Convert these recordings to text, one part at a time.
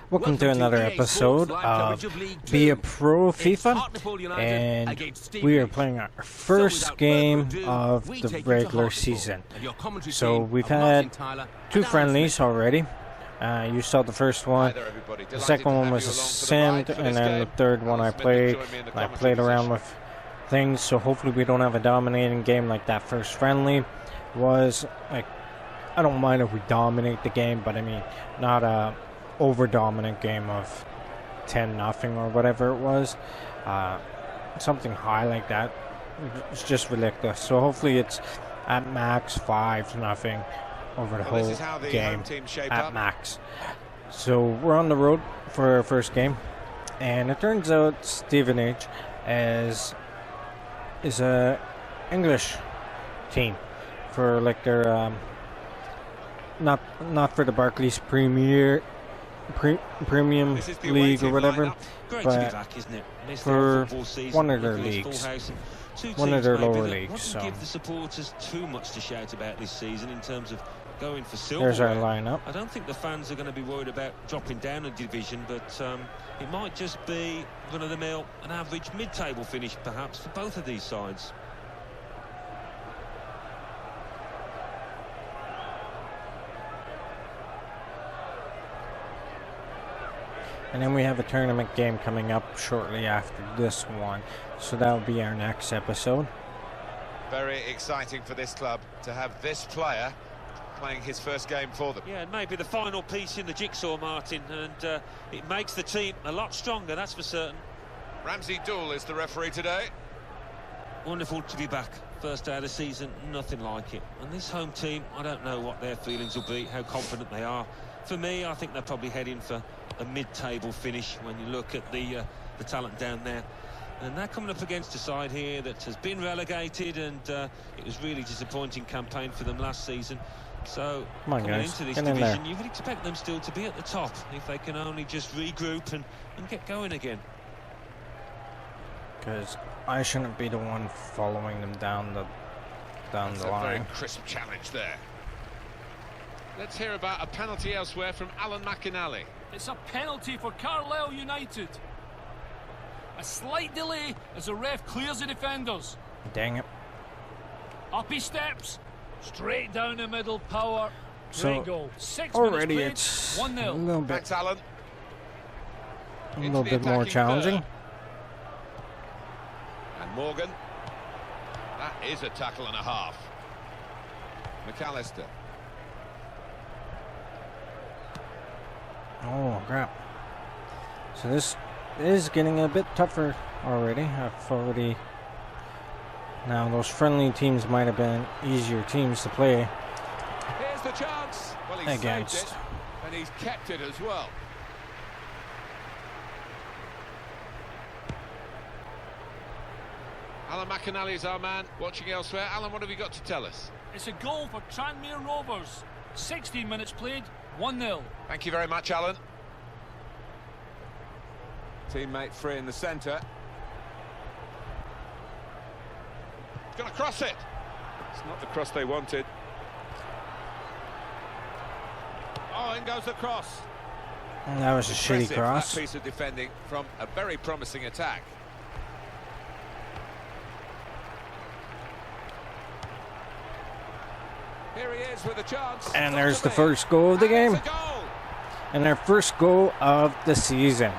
Welcome to another episode of Be A Pro FIFA, and we are playing our first game of the regular season. So we've had two friendlies already. You saw the first one. The second one was a simmed, and then the third one I played around with things. So hopefully we don't have a dominating game like that first friendly was. Like, I don't mind if we dominate the game, but I mean not a over-dominant game of 10-0 or whatever it was. Something high like that. It's just ridiculous. So hopefully it's at max 5-0 over the whole game at max. So we're on the road for our first game, and it turns out Stevenage is a English team for like their not for the Barclays Premium League or whatever, but for one of their leagues, one of their lower leagues. So give the supporters too much to shout about this season in terms of going for silver. There's our lineup. I don't think the fans are going to be worried about dropping down a division, but it might just be run-of-the-mill, an average mid-table finish perhaps for both of these sides. And then we have a tournament game coming up shortly after this one. So that'll be our next episode. Very exciting for this club to have this player playing his first game for them. Yeah, and maybe the final piece in the jigsaw, Martin, and it makes the team a lot stronger, that's for certain. Ramsey Dool is the referee today. Wonderful to be back. First day of the season, nothing like it. And this home team, I don't know what their feelings will be, how confident they are. For me, I think they're probably heading for a mid-table finish when you look at the talent down there. And they're coming up against a side here that has been relegated, and it was really disappointing campaign for them last season. So coming into this division, you would expect them still to be at the top if they can only just regroup and get going again. Because I shouldn't be the one following them down the line. A very crisp challenge there. Let's hear about a penalty elsewhere from Alan McInally. It's a penalty for Carlisle United. A slight delay as the ref clears the defenders. Dang it. Up he steps. Straight down the middle, power. Great goal. 6 already minutes played, it's 1-0. a little bit, Thanks, Alan. a little bit more challenging. And Morgan. That is a tackle and a half. McAllister. Oh crap. So this is getting a bit tougher already. Now those friendly teams might have been easier teams to play Here's the chance. Well, he's against. saved it, and he's kept it as well. Alan McInally is our man, watching elsewhere. Alan, what have you got to tell us? It's a goal for Tranmere Rovers. 16 minutes played, 1-0. Thank you very much, Alan. Teammate free in the centre. He's going to cross it. It's not the cross they wanted. Oh, in goes the cross. And that was a shitty cross. That piece of defending from a very promising attack. Here he is with a chance. And there's the first goal of the game. And their first goal of the season.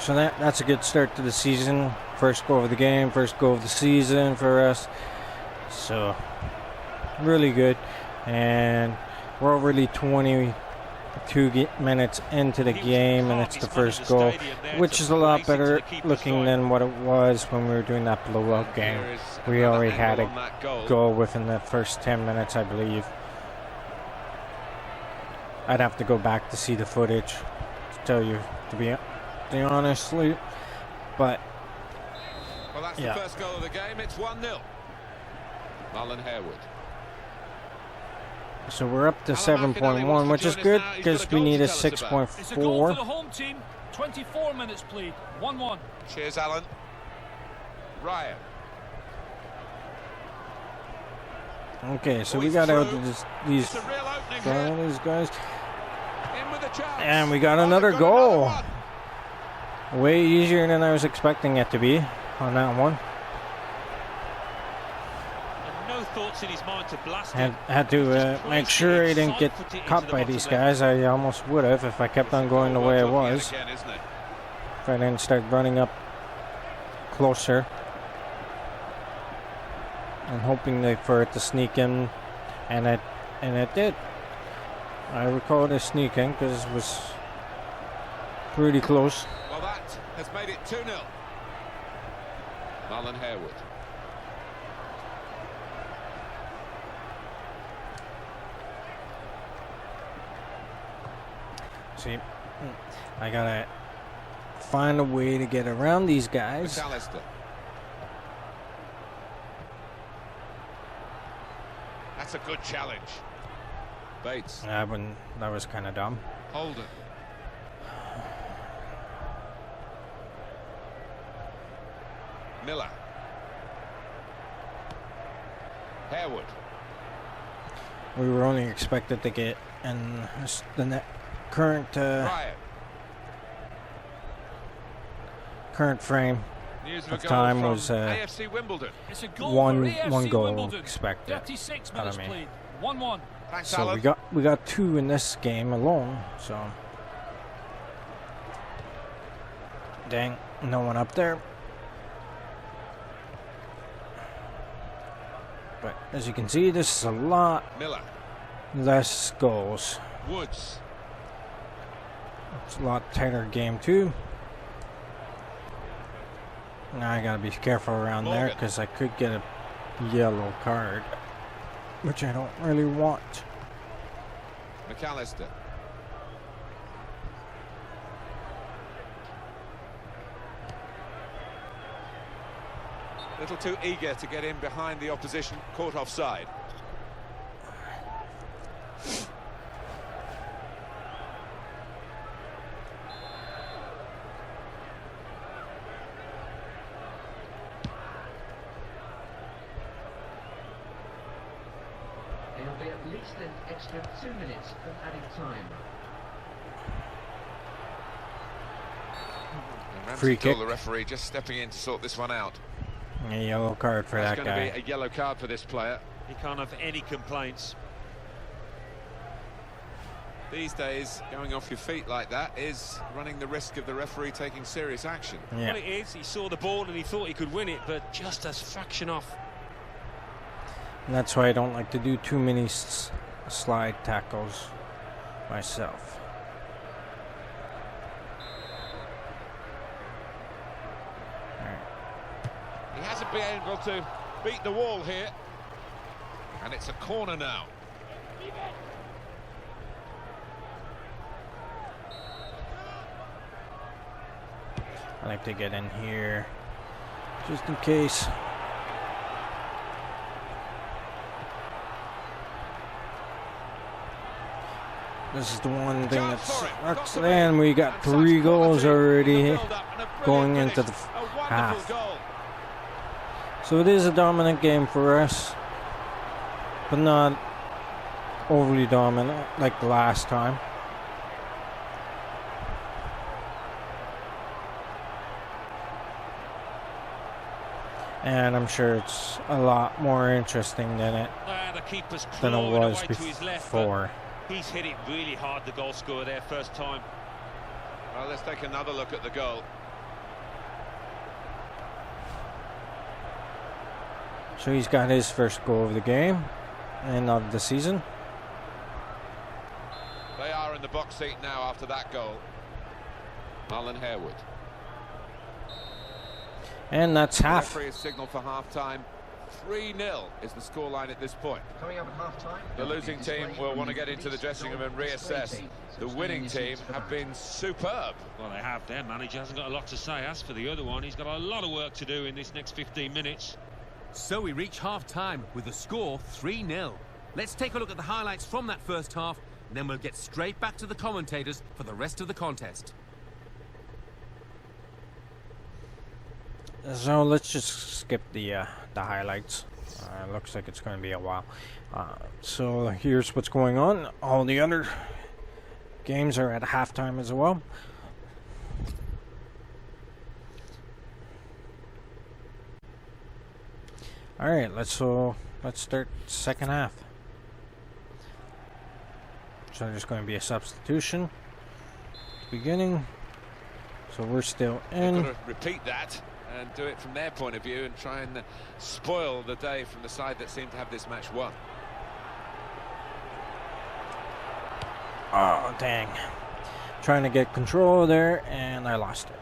So that's a good start to the season. First goal of the game, first goal of the season for us. So really good. And we're already 22 minutes into the game, and it's the first goal, which is a lot better looking than what it was when we were doing that blowout game. We already had a goal within the first 10 minutes, I believe. I'd have to go back to see the footage to tell you, to be honestly, but well, that's the first goal of the game. It's 1-0. Marlon Harewood. So we're up to 7.1, which is good because we need a 6.4. It's a goal for the home team. 24 minutes played, 1-1. Cheers, Alan. Ryan. Okay, so we got out these guys. And we got another goal. Way easier than I was expecting it to be on that one. And no thoughts in his mind to blast it. Had to make sure I didn't get caught by these guys. I almost would have if I kept on going the way I was. If I didn't start running up closer. And hoping for it to sneak in. And it did. I recall it sneaking because it was pretty close. Well, that has made it 2-0. Marlon Harewood. See, I gotta find a way to get around these guys. McAllister. That's a good challenge. Bates. Yeah, but that was kind of dumb. Holden. Miller. Harewood. We were only expected to get in the current frame of time was AFC Wimbledon. It's a goal one goal Wimbledon. expected 36 out minutes of me. played. 1-1. Thanks, So Alan. we got 2 in this game alone. So dang, no one up there. But as you can see, this is a lot Miller. less goals. Woods. It's a lot tighter game too. Now I gotta be careful around there because I could get a yellow card, which I don't really want. McAllister. Little too eager to get in behind the opposition, caught offside. There'll be at least an extra 2 minutes of added time. Free kick. The referee just stepping in to sort this one out. A yellow card for that That's guy. going to be a yellow card for this player. He can't have any complaints. These days, going off your feet like that is running the risk of the referee taking serious action. Yeah. Well, it is. He saw the ball and he thought he could win it, but just a fraction off. And that's why I don't like to do too many slide tackles myself. He hasn't been able to beat the wall here. And it's a corner now. I like to get in here just in case. This is the one thing that sucks. And we got 3 goals already going into the half. So it is a dominant game for us, but not overly dominant like the last time. And I'm sure it's a lot more interesting than it was before. He's hit it really hard, the goal scorer there, first time. Well, let's take another look at the goal. So he's got his first goal of the game and of the season. They are in the box seat now after that goal. Marlon Harewood. And that's half. Referee has signalled for half-time. 3-0 is the scoreline at this point. Coming up at half-time. The losing team will want to get into the dressing room and reassess. The winning team have been superb. Well, they have. Their manager hasn't got a lot to say. As for the other one, he's got a lot of work to do in this next 15 minutes. So we reach half-time with the score 3-0. Let's take a look at the highlights from that first half, and then we'll get straight back to the commentators for the rest of the contest. So let's just skip the highlights. Looks like it's going to be a while. So here's what's going on. All the other games are at halftime as well. All right, let's start second half. So there's going to be a substitution beginning. So we're still in. They've got to repeat that and do it from their point of view and try and spoil the day from the side that seemed to have this match won. Oh, dang. Trying to get control there, and I lost it.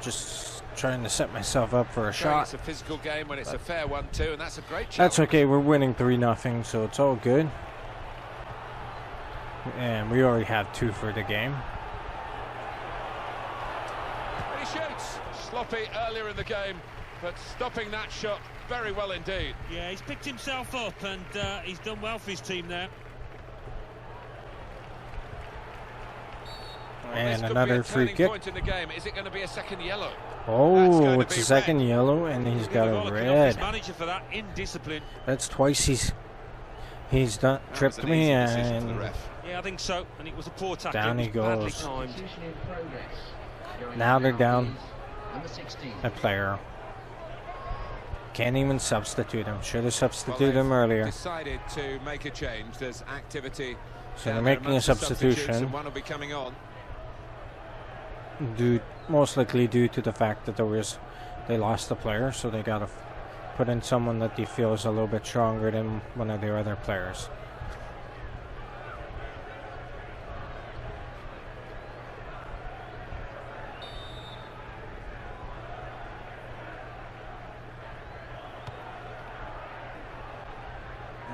Just trying to set myself up for a shot. It's a physical game when it's a fair one too, and that's a great challenge. That's okay, we're winning 3-0, so it's all good. And we already have 2 for the game. He shoots. Sloppy earlier in the game, but stopping that shot very well indeed. Yeah, he's picked himself up, and he's done well for his team there. And another free kick. Point in the game. Is it going to be a second yellow? Oh, it's a second yellow, and he's got a red. Manager for that indiscipline. That's twice he's done tripped me, and yeah, I think so. And it was a poor tackle. Down he goes. Substitution in progress. Going Now they're out down is number 16. a player. Can't even substitute him. Should have substituted him earlier. Decided to make a change. There's activity. So they're making a substitution. One will be coming on. Most likely due to the fact that they lost the player, so they got to put in someone that they feel is a little bit stronger than one of their other players.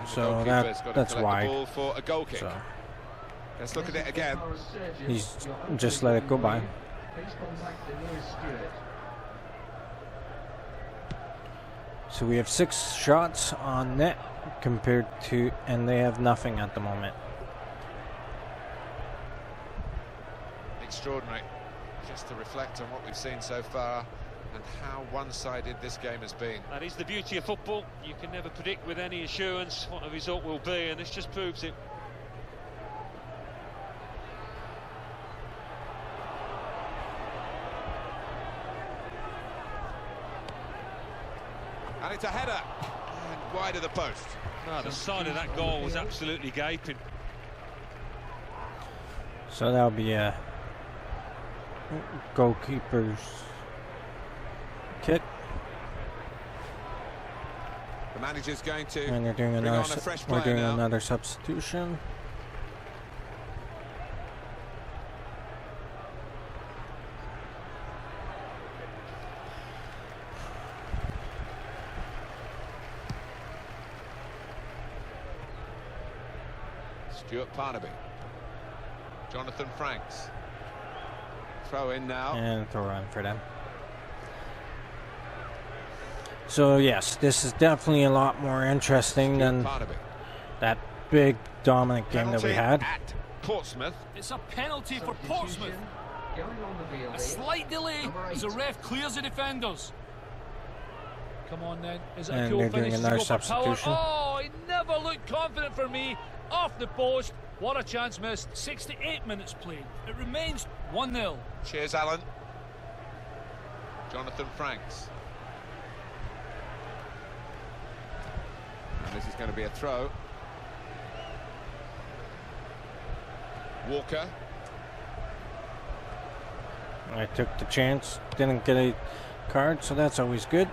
So that's wide. For a goal kick. So let's look at it again. he's just let it go by. Please contact the nearest steward. So we have 6 shots on net compared to, and they have nothing at the moment. Extraordinary. Just to reflect on what we've seen so far and how one-sided this game has been. That is the beauty of football. You can never predict with any assurance what the result will be, and this just proves it. And it's a header, and wide of the post. No, the side of that goal was absolutely gaping. So that'll be a goalkeeper's kick. The manager's going to And they're doing bring on a fresh player now. another substitution. Stuart Parnaby. Jonathan Franks. Throw in now. And throw in for them. So yes, this is definitely a lot more interesting than that big dominant game that we had. At Portsmouth. It's a penalty for Portsmouth. Going on the field A is slight delay number 8. as the ref clears the defenders. Come on then. Is it a And cool they're doing finish? another Does he go for power? substitution. Oh, he never looked confident for me. Off the post. What a chance missed. 68 minutes played. It remains 1-0. Cheers, Alan. Jonathan Franks. And this is going to be a throw. Walker. I took the chance, didn't get a card, so that's always good.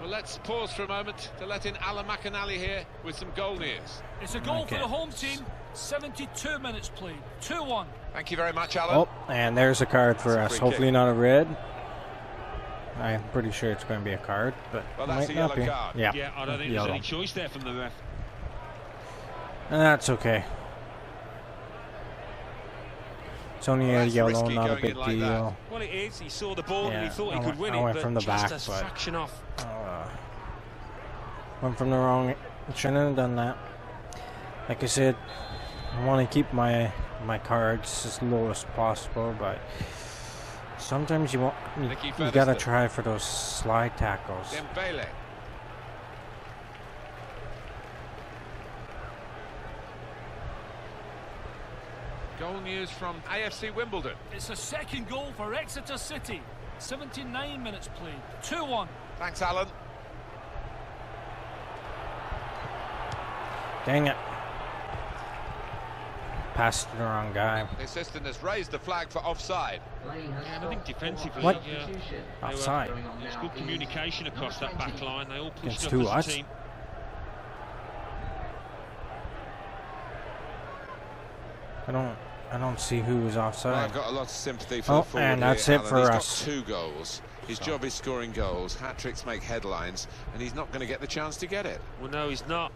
Well, let's pause for a moment to let in Alan McAnally here with some goal news. It's a goal Okay. for the home team. 72 minutes played. 2-1. Thank you very much, Alan. Oh, and there's a card for That's a us. free Hopefully kick. not a red. I'm pretty sure it's going to be a card, but Well, it that's might a not yellow be. card. Yeah, Yeah, I don't think yellow. there's any choice there from the ref. And that's okay. It's only Well, a that's yellow, risky not a going big in like deal. Well, it is. He saw the ball and Yeah, he thought he I could went- win I it, went but from the just back, a but- fraction off. Went from the wrong. Shouldn't have done that. Like I said, I want to keep my my cards as low as possible, but sometimes you gotta try for those slide tackles. Dembele. Goal news from AFC Wimbledon. It's a second goal for Exeter City. 79 minutes played. 2-1. Thanks, Alan. Dang it. Passed to the wrong guy. The assistant has raised the flag for offside. And I think defensively, What? yeah, Offside. there's good communication across that back line. They all pushed Against up who, as us? a team. I don't see who was offside. Well, I've got a lot of sympathy for Oh, the forward and that's here, it Alan. for He's us. got 2 goals. His job is scoring goals. Hat-tricks make headlines, and he's not going to get the chance to get it. Well, no, he's not.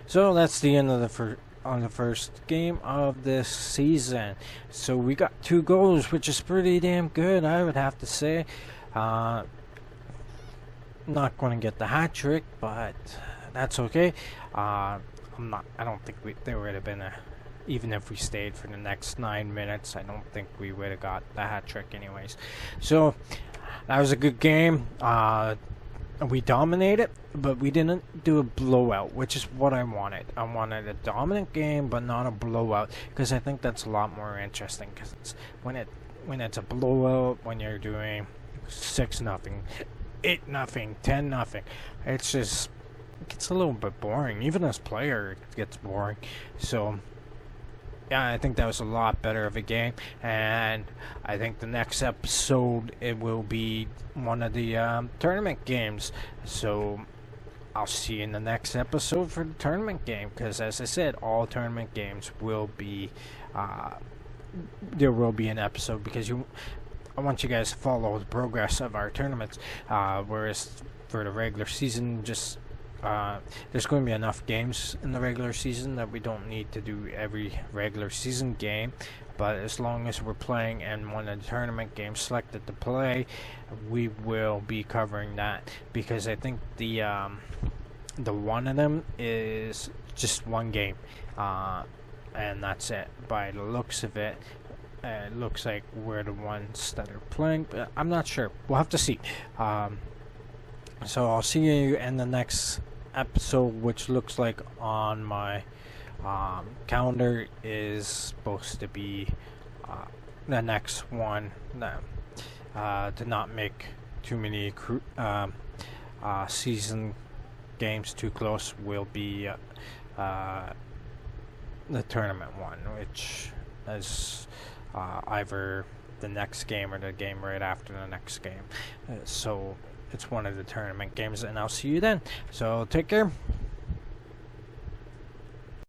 So that's the end of the first game of this season. So we got 2 goals, which is pretty damn good, I would have to say. Not going to get the hat trick, but that's okay. I don't think there would have been even if we stayed for the next 9 minutes, I don't think we would have got the hat trick anyways. So that was a good game. We dominated, but we didn't do a blowout, which is what I wanted. I wanted a dominant game, but not a blowout, because I think that's a lot more interesting. Because when it's a blowout, when you're doing 6-0, 8-0, 10-0, it gets a little bit boring. Even as player, it gets boring. So yeah, I think that was a lot better of a game, and I think the next episode it will be one of the tournament games. So I'll see you in the next episode for the tournament game, because as I said, all tournament games will be there will be an episode, because I want you guys to follow the progress of our tournaments, whereas for the regular season, just there's going to be enough games in the regular season that we don't need to do every regular season game. But as long as we're playing and one of the tournament games selected to play, we will be covering that, because I think the one of them is just one game, and that's it. By the looks of it, it looks like we're the ones that are playing, but I'm not sure. We'll have to see. So I'll see you in the next episode, which looks like on my calendar is supposed to be the next one. To not make too many season games too close, will be the tournament one, which is either the next game or the game right after the next game. So it's one of the tournament games, and I'll see you then. So take care.